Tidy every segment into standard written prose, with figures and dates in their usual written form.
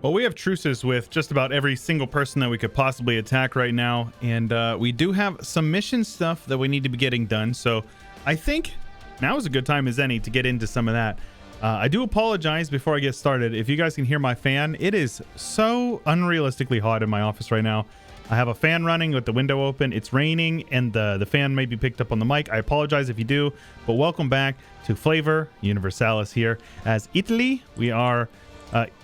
Well, we have truces with just about every single person that we could possibly attack right now, and we do have some mission stuff that we need to be getting done, so I think now is a good time as any to get into some of that. I do apologize before I get started. If you guys can hear my fan, it is so unrealistically hot in my office right now. I have a fan running with the window open. It's raining, and the fan may be picked up on the mic. I apologize if you do, but welcome back to Flavor Universalis here. As Italy, we are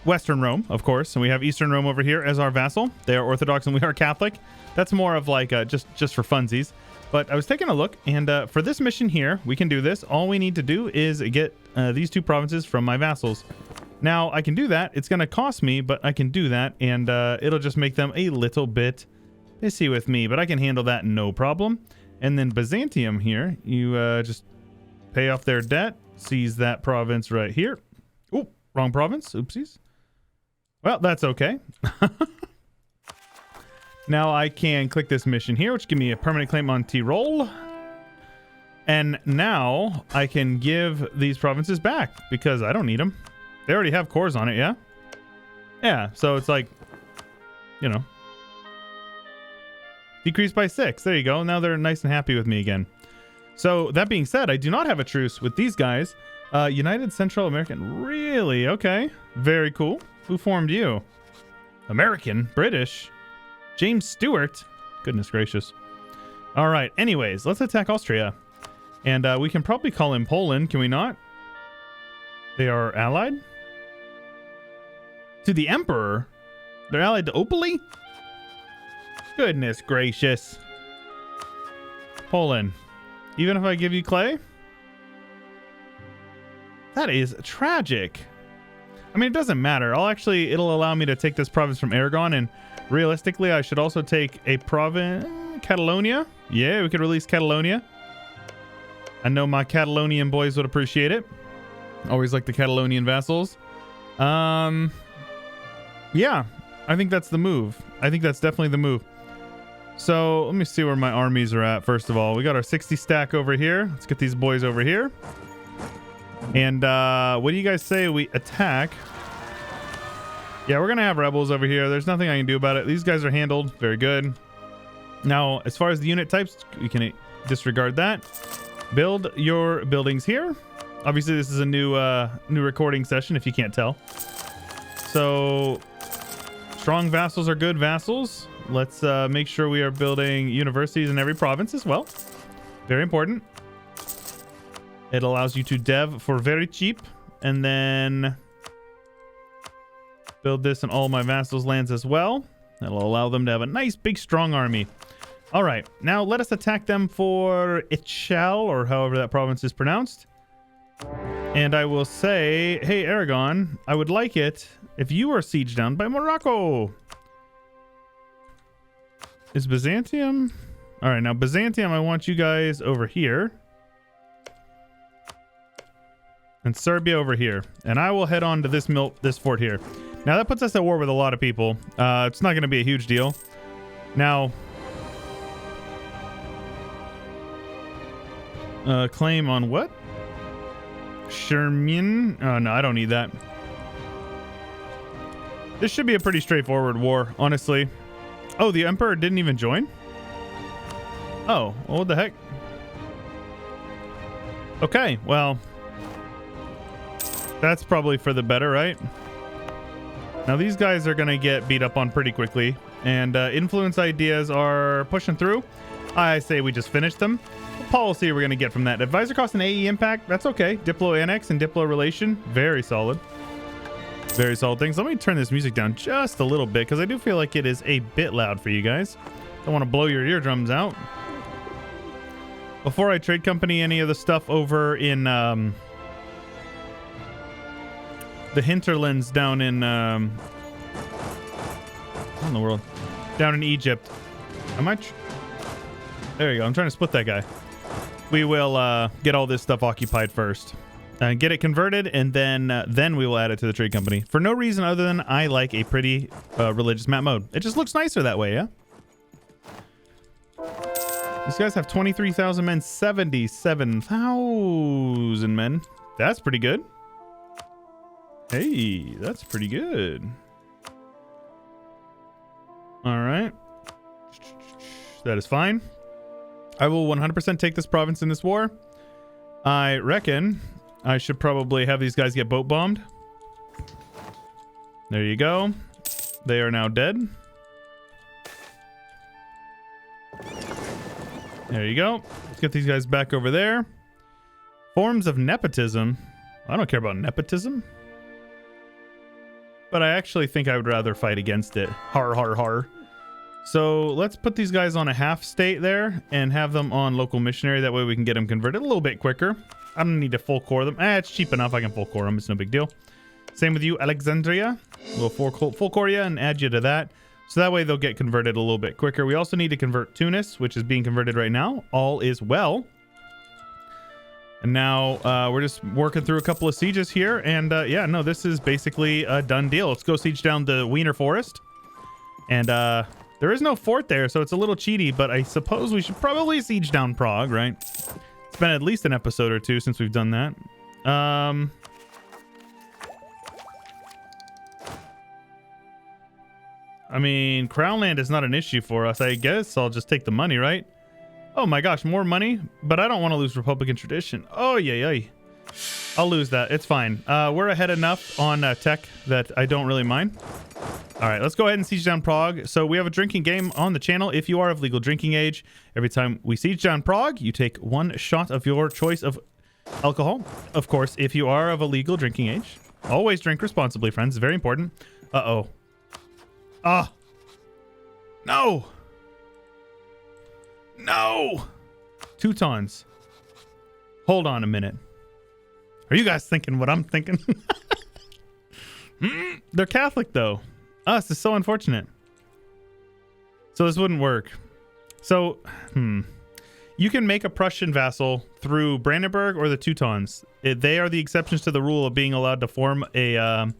Western Rome, of course, and we have Eastern Rome over here as our vassal. They are Orthodox and we are Catholic. That's more of like just for funsies. But I was taking a look, and for this mission here, we can do this. All we need to do is get these two provinces from my vassals. Now, I can do that. It's going to cost me, but I can do that, and it'll just make them a little bit pissy with me, but I can handle that no problem. And then Byzantium here, you just pay off their debt, seize that province right here. Oh, wrong province. Oopsies. Well, that's okay. Now I can click this mission here, which give me a permanent claim on Tyrol. And now I can give these provinces back because I don't need them. They already have cores on it, yeah? Yeah, so it's like, you know, decreased by 6. There you go. Now they're nice and happy with me again. So that being said, I do not have a truce with these guys. United Central American. Really? Okay. Very cool. Who formed you? American? British? James Stewart? Goodness gracious. All right. Anyways, let's attack Austria. And we can probably call in Poland. Can we not? They are allied? To the Emperor? They're allied to Opoli? Goodness gracious. Poland. Even if I give you clay? That is tragic. I mean, it doesn't matter. It'll allow me to take this province from Aragon, and realistically, I should also take a province, Catalonia. Yeah, we could release Catalonia. I know my Catalonian boys would appreciate it. Always like the Catalonian vassals. Yeah, I think that's the move. I think that's definitely the move. So let me see where my armies are at. First of all, we got our 60 stack over here. Let's get these boys over here. And what do you guys say we attack? Yeah, we're gonna have rebels over here. There's nothing I can do about it. These guys are handled very good. Now, as far as the unit types, we can disregard that. Build your buildings here. Obviously, this is a new recording session, if you can't tell. So, strong vassals are good vassals. Let's make sure we are building universities in every province as well. Very important. It allows you to dev for very cheap, and then build this in all my vassals' lands as well. That'll allow them to have a nice, big, strong army. All right, now let us attack them for Ichal, or however that province is pronounced. And I will say, hey, Aragon, I would like it if you are sieged down by Morocco. Is Byzantium? All right, now Byzantium, I want you guys over here. And Serbia over here. And I will head on to this fort here. Now, that puts us at war with a lot of people. It's not going to be a huge deal. Now, claim on what? Sherman? Oh, no, I don't need that. This should be a pretty straightforward war, honestly. Oh, the Emperor didn't even join? Oh, well, what the heck? Okay, well, that's probably for the better, right? Now, these guys are going to get beat up on pretty quickly, and influence ideas are pushing through. I say we just finish them. What policy are we going to get from that? Advisor cost and AE impact? That's okay. Diplo annex and Diplo relation? Very solid. Very solid things. Let me turn this music down just a little bit, because I do feel like it is a bit loud for you guys. Don't want to blow your eardrums out. Before I trade company any of the stuff over in the hinterlands down in what in the world? Down in Egypt. There you go. I'm trying to split that guy. We will get all this stuff occupied first. Get it converted, and then we will add it to the trade company. For no reason other than I like a pretty religious map mode. It just looks nicer that way, yeah? These guys have 23,000 men, 77,000 men. That's pretty good. Hey, that's pretty good. All right. That is fine. I will 100% take this province in this war. I reckon I should probably have these guys get boat bombed. There you go. They are now dead. There you go. Let's get these guys back over there. Forms of nepotism. I don't care about nepotism. But I actually think I would rather fight against it. Har, har, har. So let's put these guys on a half state there and have them on local missionary. That way we can get them converted a little bit quicker. I don't need to full core them. It's cheap enough. I can full core them. It's no big deal. Same with you, Alexandria. We'll full core you and add you to that. So that way they'll get converted a little bit quicker. We also need to convert Tunis, which is being converted right now. All is well. And now we're just working through a couple of sieges here. And yeah, no, this is basically a done deal. Let's go siege down the Wiener Forest. And there is no fort there, so it's a little cheaty. But I suppose we should probably siege down Prague, right? It's been at least an episode or two since we've done that. I mean, Crown Land is not an issue for us. I guess I'll just take the money, right? Oh my gosh, more money? But I don't want to lose Republican tradition. Oh, yay. I'll lose that. It's fine. We're ahead enough on tech that I don't really mind. All right, let's go ahead and siege down Prague. So we have a drinking game on the channel. If you are of legal drinking age, every time we siege down Prague, you take one shot of your choice of alcohol. Of course, if you are of a legal drinking age, always drink responsibly, friends. It's very important. Uh-oh. Ah. No. No. Teutons. Hold on a minute. Are you guys thinking what I'm thinking? They're Catholic, though. This is so unfortunate. So this wouldn't work. So, you can make a Prussian vassal through Brandenburg or the Teutons. They are the exceptions to the rule of being allowed to form a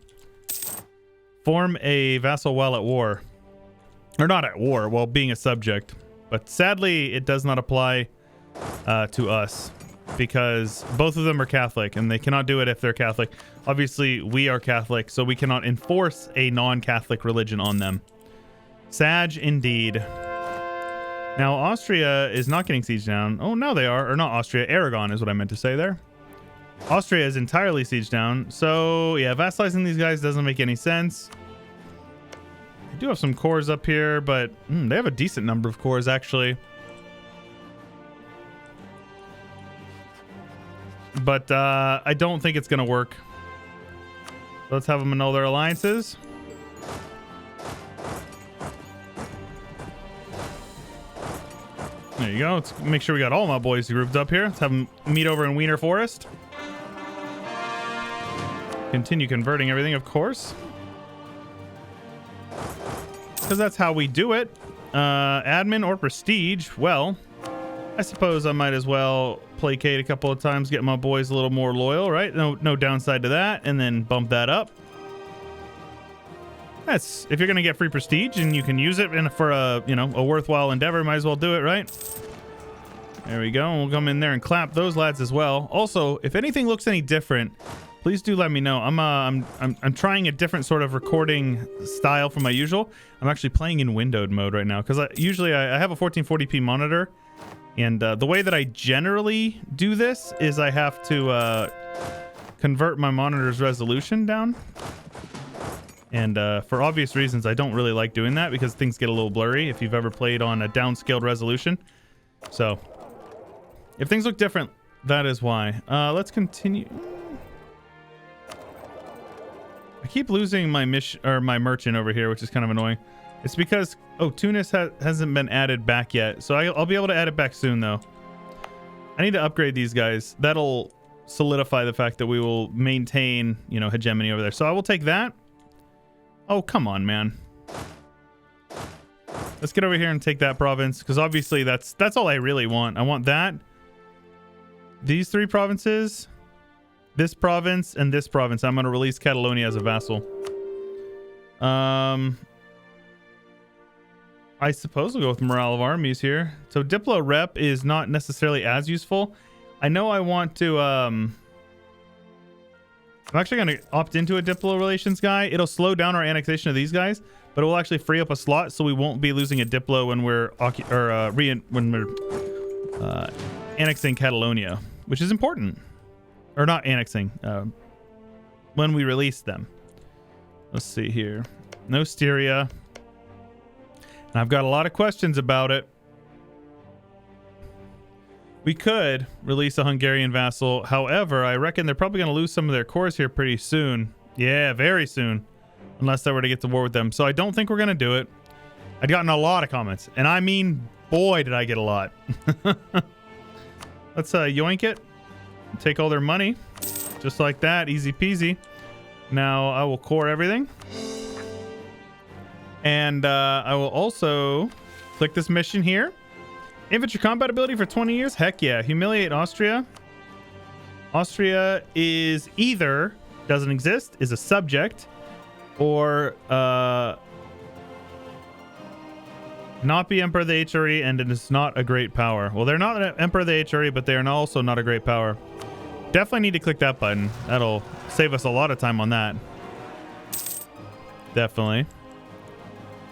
vassal while at war. Or not at war, while being a subject. But sadly, it does not apply to us because both of them are Catholic and they cannot do it if they're Catholic. Obviously, we are Catholic, so we cannot enforce a non-Catholic religion on them. Sag indeed. Now, Austria is not getting sieged down. Oh, no, they are. Or not Austria. Aragon is what I meant to say there. Austria is entirely sieged down. So, yeah, vassalizing these guys doesn't make any sense. I do have some cores up here, but they have a decent number of cores, actually. But I don't think it's going to work. Let's have them annul their alliances. There you go. Let's make sure we got all my boys grouped up here. Let's have them meet over in Wiener Forest. Continue converting everything, of course. Because that's how we do it. Admin or prestige. Well, I suppose I might as well placate a couple of times, get my boys a little more loyal, right? No downside to that, and then bump that up. That's if you're gonna get free prestige and you can use it for a worthwhile endeavor, might as well do it, right? There we go. We'll come in there and clap those lads as well. Also, if anything looks any different, please do let me know. I'm trying a different sort of recording style from my usual. I'm actually playing in windowed mode right now because usually I have a 1440p monitor. And the way that I generally do this is I have to convert my monitor's resolution down. And for obvious reasons, I don't really like doing that because things get a little blurry if you've ever played on a downscaled resolution. So if things look different, that is why. Let's continue. I keep losing my my merchant over here, which is kind of annoying. It's because, Tunis hasn't been added back yet. So I'll be able to add it back soon, though. I need to upgrade these guys. That'll solidify the fact that we will maintain, hegemony over there. So I will take that. Oh, come on, man. Let's get over here and take that province, because obviously that's all I really want. I want that. These three provinces, this province, and this province. I'm going to release Catalonia as a vassal. I suppose we'll go with morale of armies here. So Diplo Rep is not necessarily as useful. I know I want to... I'm actually going to opt into a Diplo Relations guy. It'll slow down our annexation of these guys, but it will actually free up a slot, so we won't be losing a Diplo when we're annexing Catalonia, which is important. Or not annexing, when we release them. Let's see here. No Styria. And I've got a lot of questions about it. We could release a Hungarian vassal. However, I reckon they're probably going to lose some of their cores here pretty soon. Yeah, very soon. Unless they were to get to war with them. So I don't think we're going to do it. I've gotten a lot of comments. And I mean, boy, did I get a lot. Let's yoink it. Take all their money. Just like that. Easy peasy. Now I will core everything. And I will also click this mission here. Infantry combat ability for 20 years? Heck yeah. Humiliate Austria. Austria is either doesn't exist, is a subject, or not be Emperor of the HRE, and it is not a great power. Well, they're not an Emperor of the HRE, but they are also not a great power. Definitely need to click that button. That'll save us a lot of time on that. Definitely.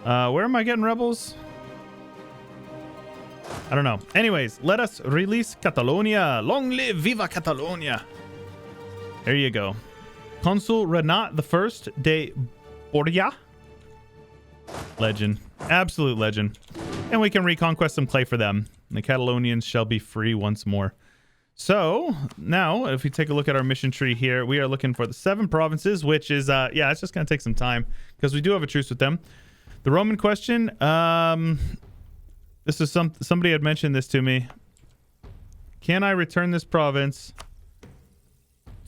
Where am I getting rebels? I don't know. Anyways, let us release Catalonia. Long live Viva Catalonia. There you go. Consul Renat I de Borja. Legend. Absolute legend. And we can reconquest some clay for them. The Catalonians shall be free once more. So now if we take a look at our mission tree here, we are looking for the 7 provinces, which is yeah, it's just gonna take some time because we do have a truce with them. The Roman question, this is somebody had mentioned this to me. Can I return this province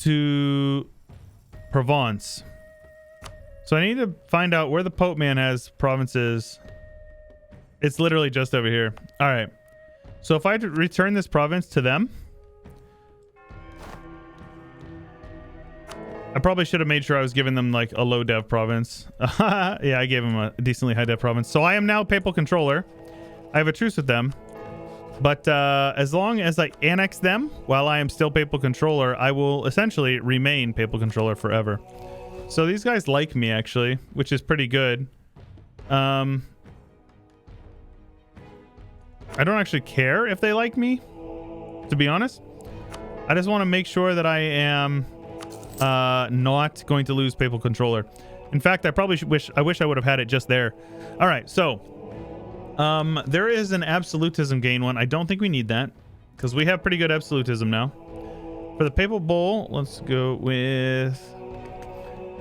to Provence? So I need to find out where the Pope man has provinces. It's literally just over here. All right. So if I return this province to them, I probably should have made sure I was giving them like a low dev province. Yeah, I gave them a decently high dev province. So I am now papal controller. I have a truce with them. But as long as I annex them while I am still papal controller, I will essentially remain papal controller forever. So these guys like me, actually, which is pretty good. I don't actually care if they like me, to be honest. I just want to make sure that I am not going to lose papal controller. In fact, I probably wish I would have had it just there. All right, so there is an absolutism gain one. I don't think we need that because we have pretty good absolutism now. For the papal bull, let's go with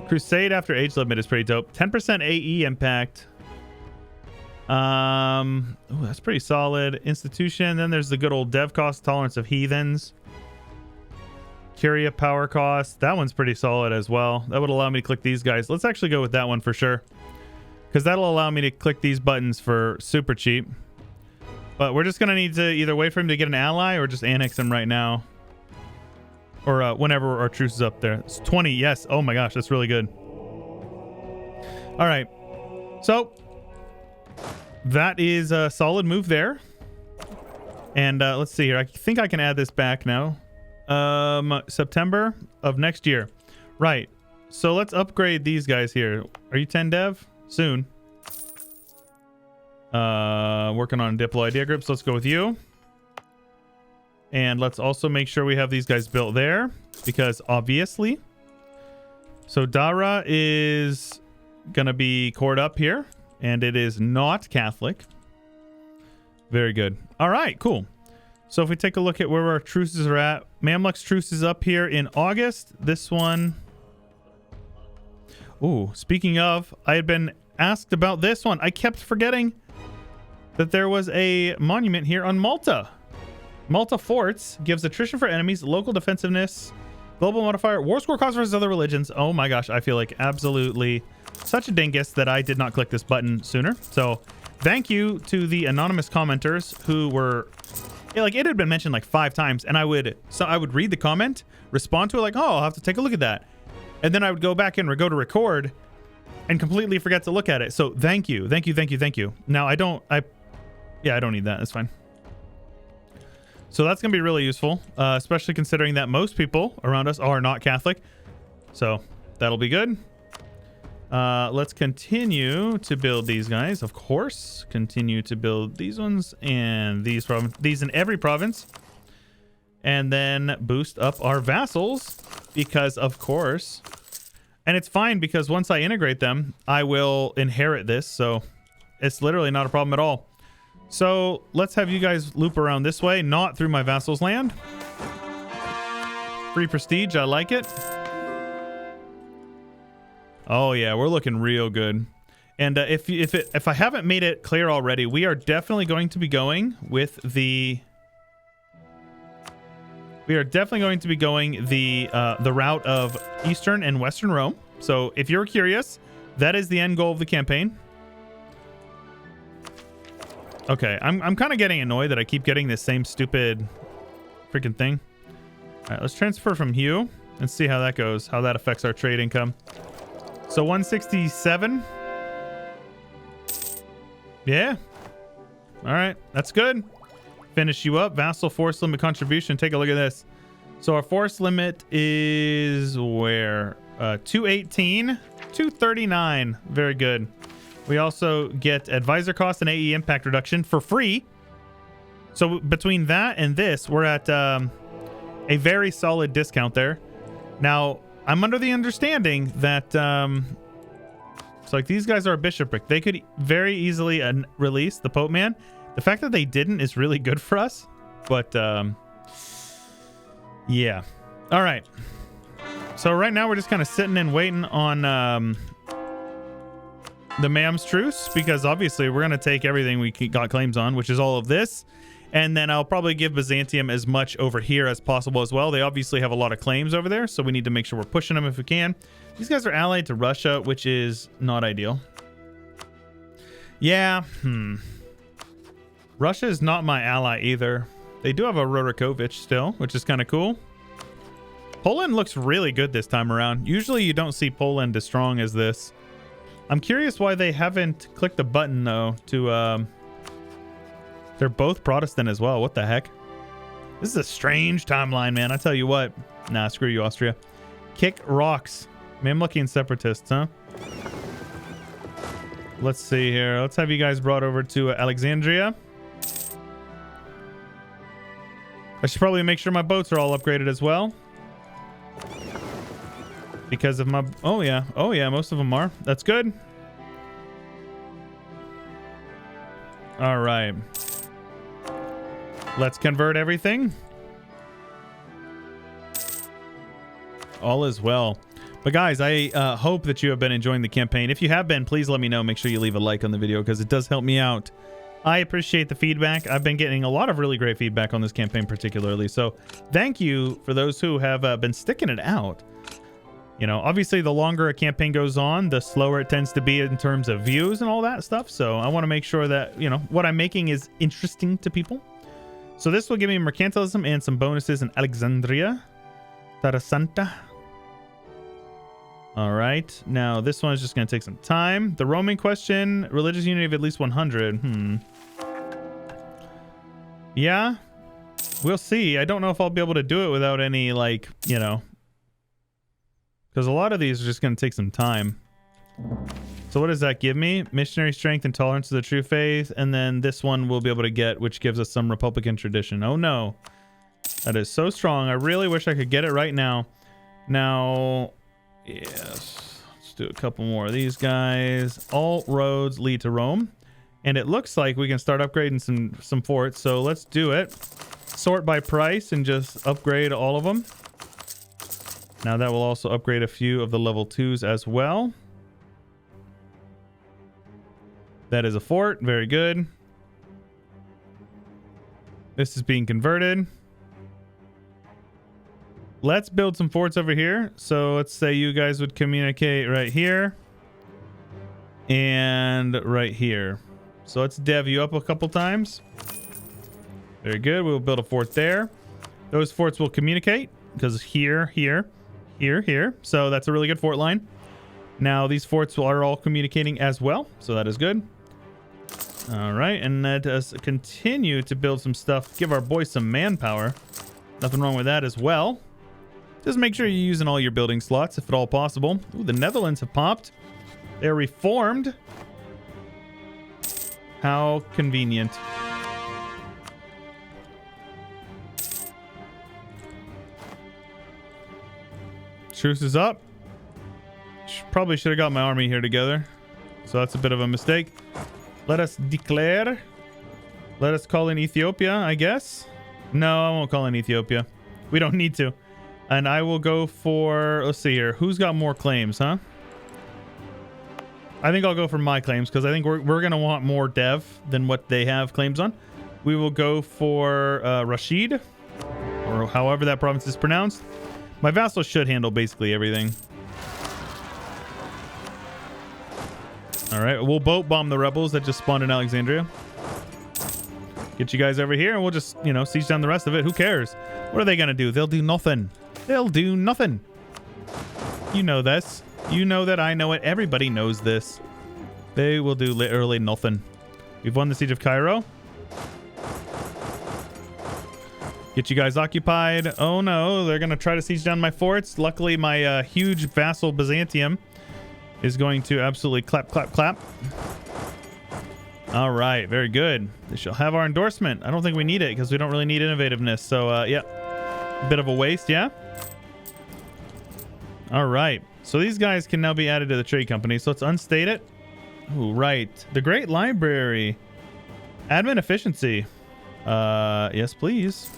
crusade after age limit is pretty dope. 10% AE impact. Ooh, that's pretty solid. Institution. Then there's the good old dev cost tolerance of heathens. Curia power cost. That one's pretty solid as well. That would allow me to click these guys. Let's actually go with that one for sure, because that'll allow me to click these buttons for super cheap. But we're just gonna need to either wait for him to get an ally or just annex him right now, or whenever our truce is up there. It's 20. Yes. Oh my gosh, that's really good. All right, so that is a solid move there. And let's see here. I think I can add this back now. September of next year. Right. So let's upgrade these guys here. Are you 10 dev? Soon. Working on Diplo idea group. So let's go with you. And let's also make sure we have these guys built there, because obviously. So Dara is gonna be cored up here, and it is not Catholic. Very good. All right, cool. So if we take a look at where our truces are at, Mamluk's truce is up here in August. This one. Ooh, speaking of, I had been asked about this one. I kept forgetting that there was a monument here on Malta. Malta forts gives attrition for enemies, local defensiveness, global modifier, war score cost versus other religions. Oh my gosh, I feel like absolutely such a dingus that I did not click this button sooner. So thank you to the anonymous commenters who were, like, it had been mentioned like 5 times, and I would read the comment, respond to it like, oh, I'll have to take a look at that. And then I would go back and go to record and completely forget to look at it. So thank you. Now I don't need that. That's fine. So that's going to be really useful, especially considering that most people around us are not Catholic. So that'll be good. Let's continue to build these guys, of course. Continue to build these ones and these in every province. And then boost up our vassals because, of course. And it's fine because once I integrate them, I will inherit this. So it's literally not a problem at all. So let's have you guys loop around this way, not through my vassal's land. Free prestige, I like it. Oh yeah, we're looking real good. And if I haven't made it clear already, we are definitely going to be going with the. We are definitely going to be going the route of Eastern and Western Rome. So if you're curious, that is the end goal of the campaign. Okay, I'm kind of getting annoyed that I keep getting this same stupid freaking thing. All right, let's transfer from Hugh and see how that goes, how that affects our trade income. So 167. Yeah. All right, that's good. Finish you up. Vassal force limit contribution. Take a look at this. So our force limit is where? 218, 239. Very good. We also get advisor cost and AE impact reduction for free. So between that and this, we're at a very solid discount there. Now, I'm under the understanding that it's like these guys are a bishopric. They could very easily release the Pope man. The fact that they didn't is really good for us. But yeah. All right. So right now we're just kind of sitting and waiting on the Mam's Truce, because obviously we're going to take everything we got claims on, which is all of this. And then I'll probably give Byzantium as much over here as possible as well. They obviously have a lot of claims over there, so we need to make sure we're pushing them if we can. These guys are allied to Russia, which is not ideal. Yeah, Russia is not my ally either. They do have a Rurikovich still, which is kind of cool. Poland looks really good this time around. Usually you don't see Poland as strong as this. I'm curious why they haven't clicked the button, though, to... They're both Protestant as well. What the heck? This is a strange timeline, man. I tell you what. Nah, screw you, Austria. Kick rocks. Mamlukian separatists, huh? Let's see here. Let's have you guys brought over to Alexandria. I should probably make sure my boats are all upgraded as well. Because of my... Oh, yeah. Oh, yeah. Most of them are. That's good. All right. Let's convert everything. All is well. But guys, I hope that you have been enjoying the campaign. If you have been, please let me know. Make sure you leave a like on the video because it does help me out. I appreciate the feedback. I've been getting a lot of really great feedback on this campaign particularly. So thank you for those who have been sticking it out. You know, obviously the longer a campaign goes on, the slower it tends to be in terms of views and all that stuff. So I want to make sure that, you know, what I'm making is interesting to people. So this will give me mercantilism and some bonuses in Alexandria. Tarasanta. All right. Now, this one is just going to take some time. The Roman question, religious unity of at least 100. Yeah. We'll see. I don't know if I'll be able to do it without any, like, you know. Because a lot of these are just going to take some time. So what does that give me? Missionary strength and tolerance to the true faith. And then this one we'll be able to get, which gives us some Republican tradition. Oh, no. That is so strong. I really wish I could get it right now. Now, yes. Let's do a couple more of these guys. All roads lead to Rome. And it looks like we can start upgrading some forts. So let's do it. Sort by price and just upgrade all of them. Now that will also upgrade a few of the level 2s as well. That is a fort. Very good. This is being converted. Let's build some forts over here. So let's say you guys would communicate right here. And right here. So let's dev you up a couple times. Very good. We'll build a fort there. Those forts will communicate. Because here. So that's a really good fort line. Now these forts are all communicating as well. So that is good. All right, and let us continue to build some stuff. Give our boys some manpower. Nothing wrong with that as well. Just make sure you're using all your building slots if at all possible. Ooh, the Netherlands have popped. They're reformed. How convenient. Truce is up. Probably should have got my army here together. So that's a bit of a mistake. Let us declare. Let us call in Ethiopia, I guess. No, I won't call in Ethiopia. We don't need to. And I will go for... Let's see here. Who's got more claims, huh? I think I'll go for my claims because I think we're going to want more dev than what they have claims on. We will go for Rashid, or however that province is pronounced. My vassal should handle basically everything. All right, we'll boat bomb the rebels that just spawned in Alexandria. Get you guys over here and we'll just, you know, siege down the rest of it. Who cares? What are they going to do? They'll do nothing. They'll do nothing. You know this. You know that I know it. Everybody knows this. They will do literally nothing. We've won the siege of Cairo. Get you guys occupied. Oh no, they're going to try to siege down my forts. Luckily, my huge vassal Byzantium is going to absolutely clap, clap, clap. All right, very good. They shall have our endorsement. I don't think we need it because we don't really need innovativeness. So, yeah, a bit of a waste, yeah? All right. So these guys can now be added to the trade company. So let's unstate it. Oh, right. The Great Library. Admin efficiency. Yes, please.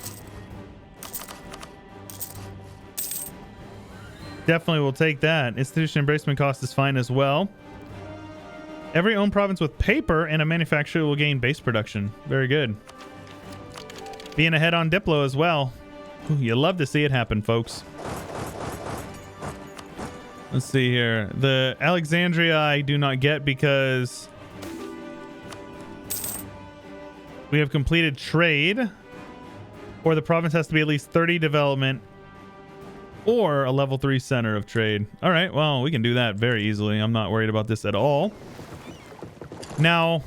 Definitely will take that. Institution embracement cost is fine as well. Every owned province with paper and a manufacturer will gain base production. Very good. Being ahead on Diplo as well. Ooh, you love to see it happen, folks. Let's see here. The Alexandria I do not get because we have completed trade, or the province has to be at least 30 development or a level 3 center of trade. All right, well, we can do that very easily. I'm not worried about this at all. Now,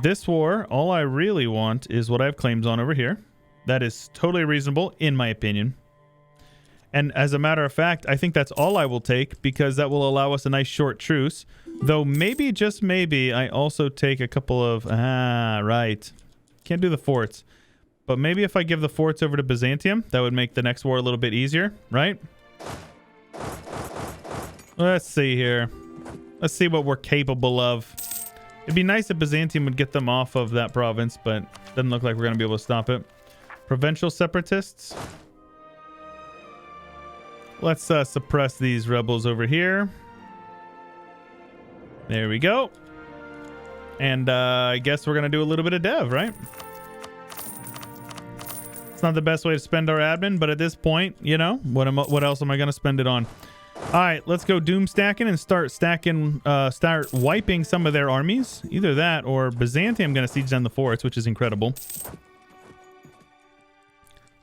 this war, all I really want is what I have claims on over here. That is totally reasonable, in my opinion. And as a matter of fact, I think that's all I will take because that will allow us a nice short truce. Though maybe, just maybe, I also take a couple of... right. Can't do the forts. But maybe if I give the forts over to Byzantium, that would make the next war a little bit easier, right? Let's see here. Let's see what we're capable of. It'd be nice if Byzantium would get them off of that province, but doesn't look like we're going to be able to stop it. Provincial separatists. Let's suppress these rebels over here. There we go. And I guess we're going to do a little bit of dev, right? It's not the best way to spend our admin, but at this point, you know, what else am I going to spend it on? All right, let's go doom stacking and start stacking, start wiping some of their armies. Either that or Byzantium going to siege down the forts, which is incredible.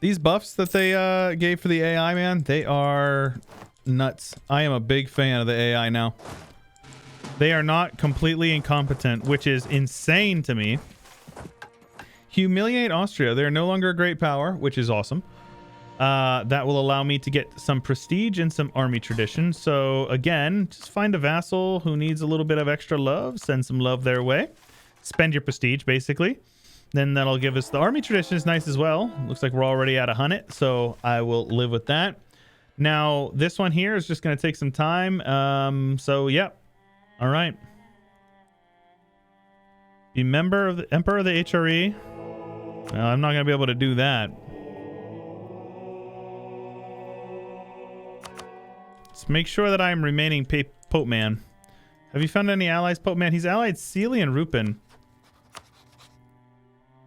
These buffs that they gave for the AI, man, they are nuts. I am a big fan of the AI now. They are not completely incompetent, which is insane to me. Humiliate Austria. They're no longer a great power, which is awesome. That will allow me to get some prestige and some army tradition. So again, just find a vassal who needs a little bit of extra love. Send some love their way. Spend your prestige, basically. Then that'll give us the army tradition is nice as well. Looks like we're already at 100, so I will live with that. Now, this one here is just going to take some time. So, yeah. All right. Be member of the Emperor of the HRE. Well, I'm not going to be able to do that. Let's make sure that I'm remaining Pope Man. Have you found any allies, Pope Man? He's allied Sealy and Rupin.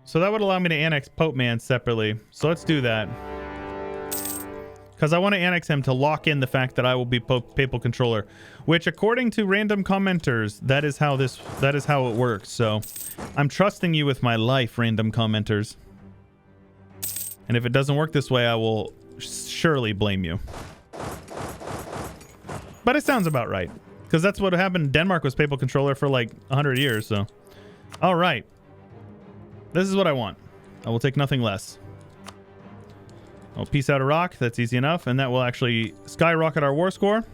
So that would allow me to annex Pope Man separately. So let's do that. Because I want to annex him to lock in the fact that I will be papal controller. Which, according to random commenters, that is how it works. So I'm trusting you with my life, random commenters. And if it doesn't work this way, I will surely blame you. But it sounds about right. Because that's what happened. Denmark was papal controller for like 100 years. So, all right. This is what I want. I will take nothing less. I'll piece out Iraq. That's easy enough. And that will actually skyrocket our war score.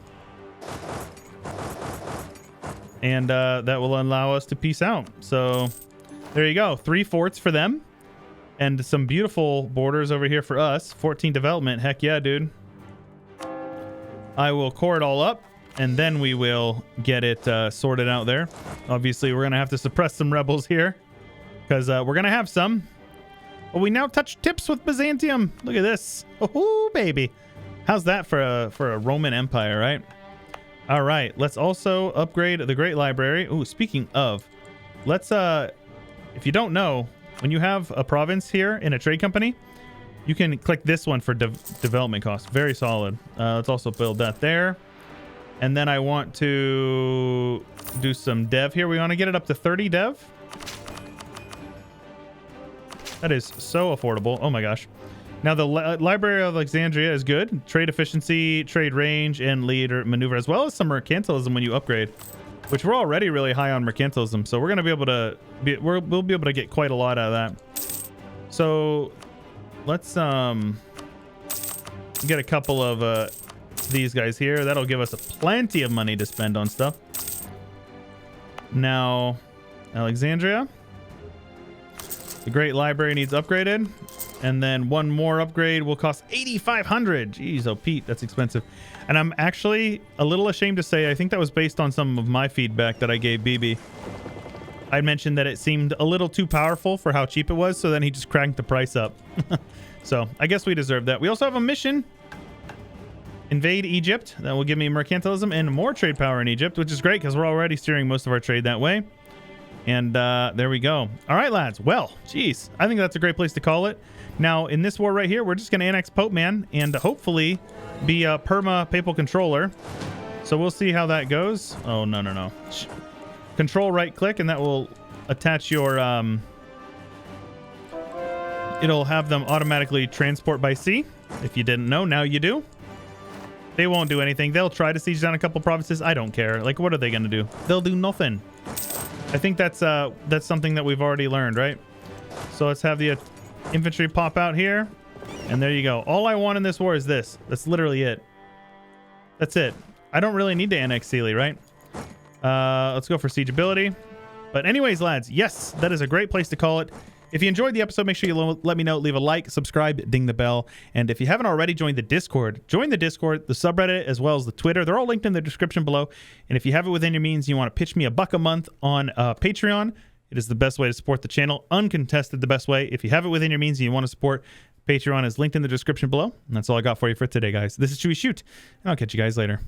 and that will allow us to peace out. So there you go. 3 forts for them, and some beautiful borders over here for us. 14 development. Heck yeah, dude. I will core it all up, and then we will get it sorted out there. Obviously, we're going to have to suppress some rebels here, because we're going to have some. But we now touch tips with Byzantium. Look at this. Oh, baby. How's that for a Roman Empire, right? All right. Let's also upgrade the Great Library. Ooh, speaking of, let's, if you don't know, when you have a province here in a trade company, you can click this one for development costs. Very solid. Let's also build that there. And then I want to do some dev here. We want to get it up to 30 dev. That is so affordable. Oh my gosh. Now the Library of Alexandria is good. Trade efficiency, trade range, and leader maneuver, as well as some mercantilism when you upgrade, which we're already really high on mercantilism. So we're going to be able to we'll be able to get quite a lot out of that. So let's get a couple of these guys here. That'll give us plenty of money to spend on stuff. Now, Alexandria. The Great Library needs upgraded. And then one more upgrade will cost 8,500. Jeez, oh Pete, that's expensive. And I'm actually a little ashamed to say, I think that was based on some of my feedback that I gave BB. I mentioned that it seemed a little too powerful for how cheap it was, so then he just cranked the price up. So I guess we deserve that. We also have a mission. Invade Egypt. That will give me mercantilism and more trade power in Egypt, which is great because we're already steering most of our trade that way. And there we go. All right, lads. Well, geez, I think that's a great place to call it. Now, in this war right here, we're just going to annex Pope Man and hopefully be a perma-papal controller. So we'll see how that goes. Oh, no. Control right-click, and that will attach your... It'll have them automatically transport by sea. If you didn't know, now you do. They won't do anything. They'll try to siege down a couple provinces. I don't care. Like, what are they going to do? They'll do nothing. I think that's something that we've already learned, right? So let's have the infantry pop out here, and there you go. All I want in this war is this. That's literally it. That's it. I don't really need to annex Sealy, right? Let's go for siegeability. But anyways, lads, yes, that is a great place to call it. If you enjoyed the episode, make sure you let me know, leave a like, subscribe, ding the bell. And if you haven't already joined the Discord, join the Discord, the subreddit, as well as the Twitter. They're all linked in the description below. And if you have it within your means, you want to pitch me $1 a month on Patreon, it is the best way to support the channel. Uncontested, the best way. If you have it within your means and you want to support, Patreon is linked in the description below. And that's all I got for you for today, guys. This is Chewyshoot, and I'll catch you guys later.